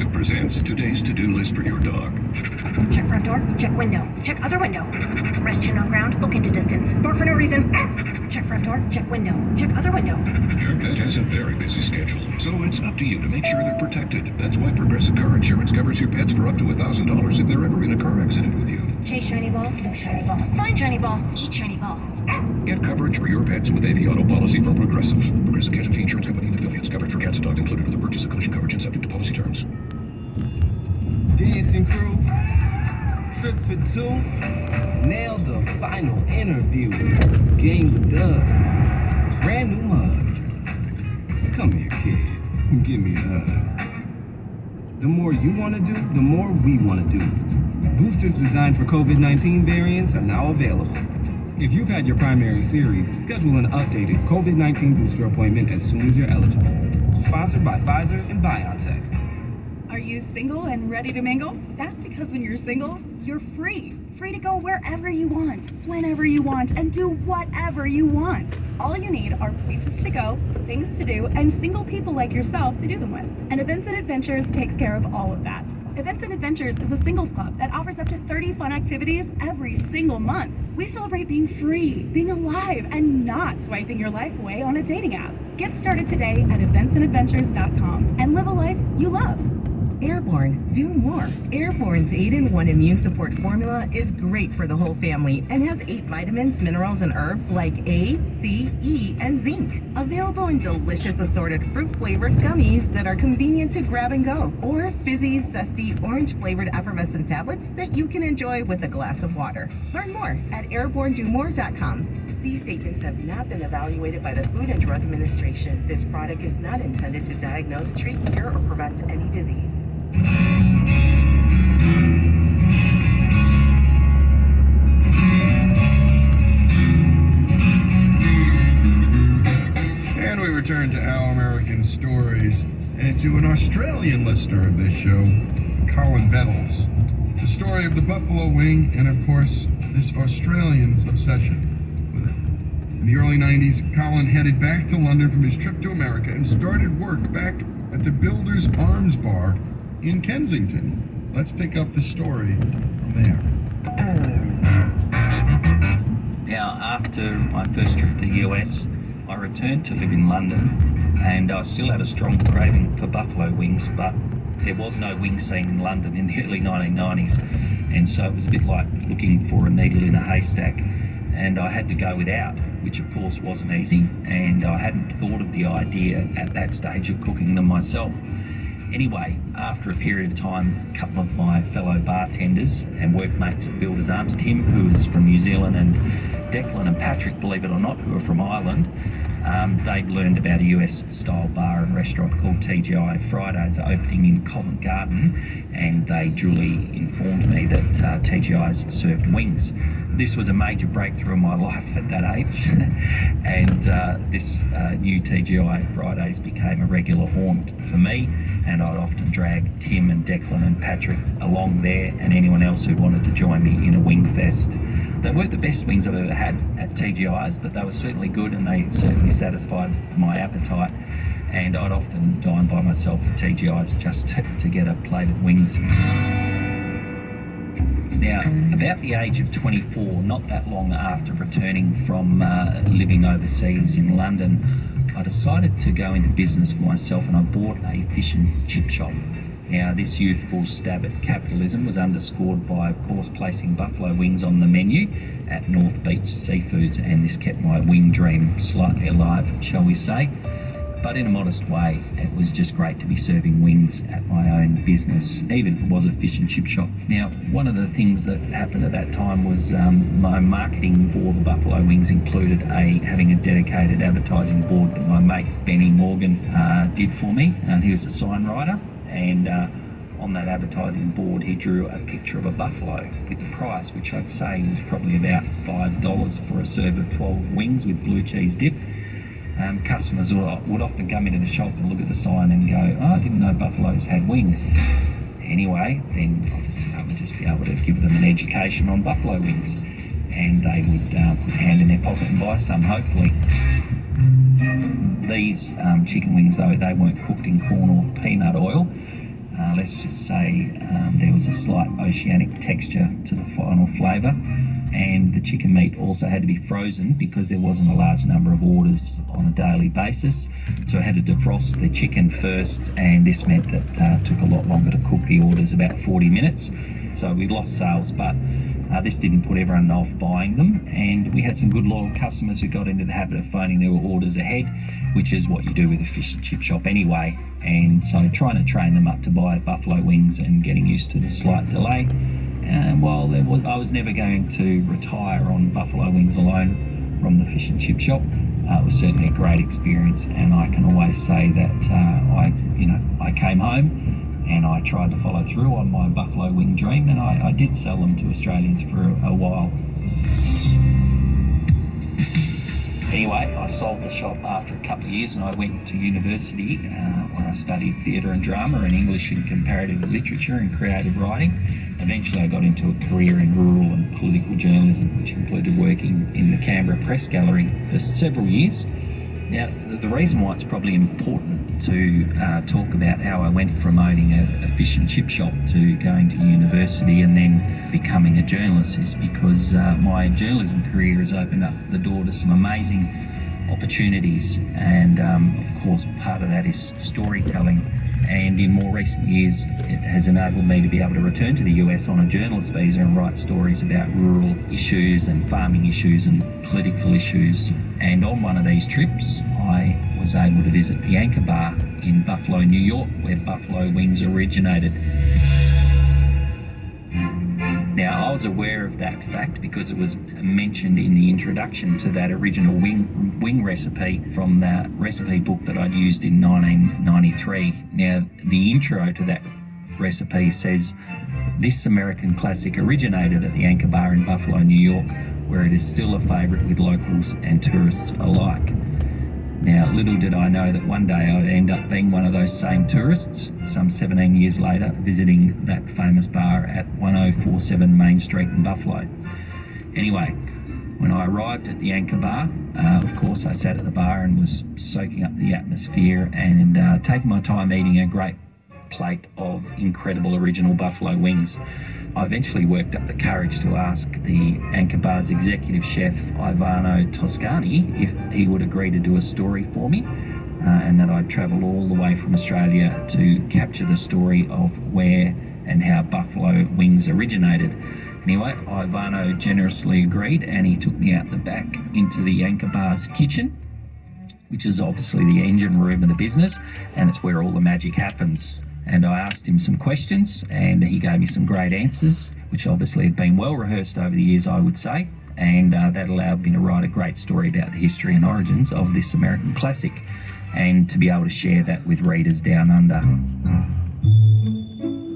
Progressive presents today's to-do list for your dog. Check front door, check window, check other window. Rest chin on ground, look into distance. Bark for no reason. Check front door, check window, check other window. Your pet has a very busy schedule, so it's up to you to make sure they're protected. That's why Progressive Car Insurance covers your pets for up to $1,000 if they're ever in a car accident with you. Chase shiny ball, lose shiny ball, find shiny ball, eat shiny ball. Get coverage for your pets with AP Auto Policy from Progressive. Progressive Casualty Insurance Company and affiliates. Coverage for cats and dogs included with the purchase of collision coverage and subject to policy terms. Dancing crew, trip for two, nailed the final interview. Game done, brand new mug. Come here, kid, give me a hug. The more you want to do, the more we want to do. Boosters designed for COVID-19 variants are now available. If you've had your primary series, schedule an updated COVID-19 booster appointment as soon as you're eligible. Sponsored by Pfizer and BioNTech. Are you single and ready to mingle? That's because when you're single, you're free. Free to go wherever you want, whenever you want, and do whatever you want. All you need are places to go, things to do, and single people like yourself to do them with. And Events and Adventures takes care of all of that. Events and Adventures is a singles club that offers up to 30 fun activities every single month. We celebrate being free, being alive, and not swiping your life away on a dating app. Get started today at eventsandadventures.com and live a life you love. Airborne, do more. Airborne's 8-in-1 immune support formula is great for the whole family and has 8 vitamins, minerals, and herbs like A, C, E, and zinc. Available in delicious assorted fruit-flavored gummies that are convenient to grab and go, or fizzy, zesty, orange-flavored effervescent tablets that you can enjoy with a glass of water. Learn more at airbornedomore.com. These statements have not been evaluated by the Food and Drug Administration. This product is not intended to diagnose, treat, cure, or prevent any disease. And we return to Our American Stories and to an Australian listener of this show, Colin Bettles. The story of the buffalo wing and, of course, this Australian's obsession with it. In the early 90s, Colin headed back to London from his trip to America and started work back at the Builder's Arms Bar in Kensington. Let's pick up the story from there. Now, after my first trip to the US, I returned to live in London, and I still had a strong craving for buffalo wings, but there was no wing scene in London in the early 1990s, and so it was a bit like looking for a needle in a haystack, and I had to go without, which of course wasn't easy, and I hadn't thought of the idea at that stage of cooking them myself. Anyway, after a period of time, a couple of my fellow bartenders and workmates at Builder's Arms, Tim, who is from New Zealand, and Declan and Patrick, believe it or not, who are from Ireland, they'd learned about a US-style bar and restaurant called TGI Fridays opening in Covent Garden, and they duly informed me that TGI's served wings. This was a major breakthrough in my life at that age, and this new TGI Fridays became a regular haunt for me, and I'd often drag Tim and Declan and Patrick along there, and anyone else who wanted to join me in a wing fest. They weren't the best wings I've ever had at TGI's, but they were certainly good, and they certainly satisfied my appetite, and I'd often dine by myself at TGI's just to get a plate of wings. Now, about the age of 24, not that long after returning from living overseas in London, I decided to go into business for myself, and I bought a fish and chip shop. Now, this youthful stab at capitalism was underscored by, of course, placing buffalo wings on the menu at North Beach Seafoods, and this kept my wing dream slightly alive, shall we say. But in a modest way, it was just great to be serving wings at my own business, even if it was a fish and chip shop. Now, one of the things that happened at that time was my marketing for the buffalo wings included having a dedicated advertising board that my mate Benny Morgan did for me, and he was a sign writer, and on that advertising board he drew a picture of a buffalo with the price, which I'd say was probably about $5 for a serve of 12 wings with blue cheese dip. Customers would often come into the shop and look at the sign and go, "Oh, I didn't know buffaloes had wings." Anyway, then obviously I would just be able to give them an education on buffalo wings, and they would put a hand in their pocket and buy some, hopefully. These chicken wings, though, they weren't cooked in corn or peanut oil. let's just say there was a slight oceanic texture to the final flavour, and the chicken meat also had to be frozen because there wasn't a large number of orders on a daily basis. So I had to defrost the chicken first, and this meant that it took a lot longer to cook the orders, about 40 minutes. So we lost sales, but this didn't put everyone off buying them, and we had some good loyal customers who got into the habit of phoning their orders ahead, which is what you do with a fish and chip shop anyway. And so trying to train them up to buy buffalo wings and getting used to the slight delay. And while I was never going to retire on buffalo wings alone from the fish and chip shop, it was certainly a great experience, and I can always say that I came home and I tried to follow through on my buffalo wing dream, and I did sell them to Australians for a while. Anyway, I sold the shop after a couple of years, and I went to university where I studied theatre and drama and English and comparative literature and creative writing. Eventually I got into a career in rural and political journalism, which included working in the Canberra Press Gallery for several years. Now, the reason why it's probably important to talk about how I went from owning a fish and chip shop to going to university and then becoming a journalist is because my journalism career has opened up the door to some amazing opportunities, and of course part of that is storytelling. And in more recent years, it has enabled me to be able to return to the US on a journalist visa and write stories about rural issues and farming issues and political issues. And on one of these trips, I was able to visit the Anchor Bar in Buffalo, New York, where buffalo wings originated. Now, I was aware of that fact because it was mentioned in the introduction to that original wing recipe from that recipe book that I'd used in 1993. Now, the intro to that recipe says, "This American classic originated at the Anchor Bar in Buffalo, New York, where it is still a favourite with locals and tourists alike." Now, little did I know that one day I'd end up being one of those same tourists, some 17 years later, visiting that famous bar at 1047 Main Street in Buffalo. Anyway, when I arrived at the Anchor Bar, of course I sat at the bar and was soaking up the atmosphere and taking my time eating a great plate of incredible original buffalo wings. I eventually worked up the courage to ask the Anchor Bar's executive chef, Ivano Toscani, if he would agree to do a story for me, and that I'd travel all the way from Australia to capture the story of where and how buffalo wings originated. Anyway, Ivano generously agreed, and he took me out the back into the Anchor Bar's kitchen, which is obviously the engine room of the business, and it's where all the magic happens. And I asked him some questions, and he gave me some great answers, which obviously had been well rehearsed over the years, I would say, and that allowed me to write a great story about the history and origins of this American classic, and to be able to share that with readers down under.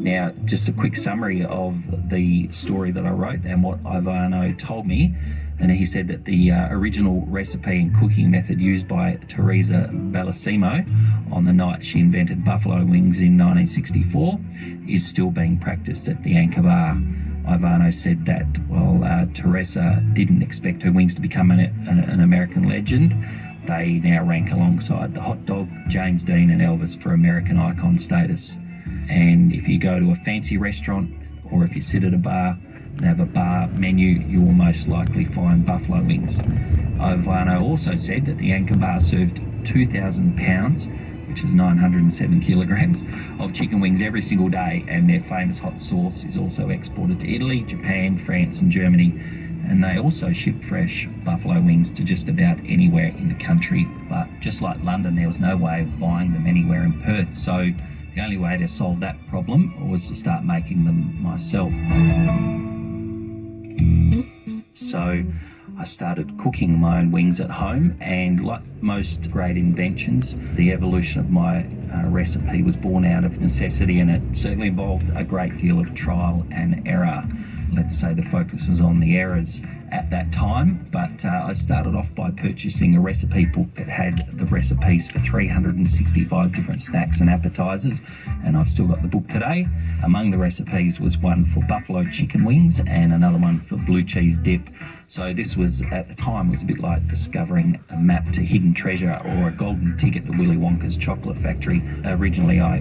Now, just a quick summary of the story that I wrote and what Ivano told me. And he said that the original recipe and cooking method used by Teresa Bellissimo on the night she invented buffalo wings in 1964 is still being practiced at the Anchor Bar. Ivano said that while Teresa didn't expect her wings to become an American legend, they now rank alongside the hot dog, James Dean and Elvis for American icon status. And if you go to a fancy restaurant or if you sit at a bar and have a bar menu, you will most likely find buffalo wings. Ivano also said that the Anchor Bar served 2,000 pounds, which is 907 kilograms, of chicken wings every single day, and their famous hot sauce is also exported to Italy, Japan, France and Germany. And they also ship fresh buffalo wings to just about anywhere in the country. But just like London, there was no way of buying them anywhere in Perth, so the only way to solve that problem was to start making them myself. So I started cooking my own wings at home, and like most great inventions, the evolution of my recipe was born out of necessity, and it certainly involved a great deal of trial and error. Let's say the focus was on the errors at that time, but I started off by purchasing a recipe book that had the recipes for 365 different snacks and appetizers, and I've still got the book today. Among the recipes was one for buffalo chicken wings and another one for blue cheese dip. So this was, at the time, was a bit like discovering a map to hidden treasure or a golden ticket to Willy Wonka's chocolate factory. Originally I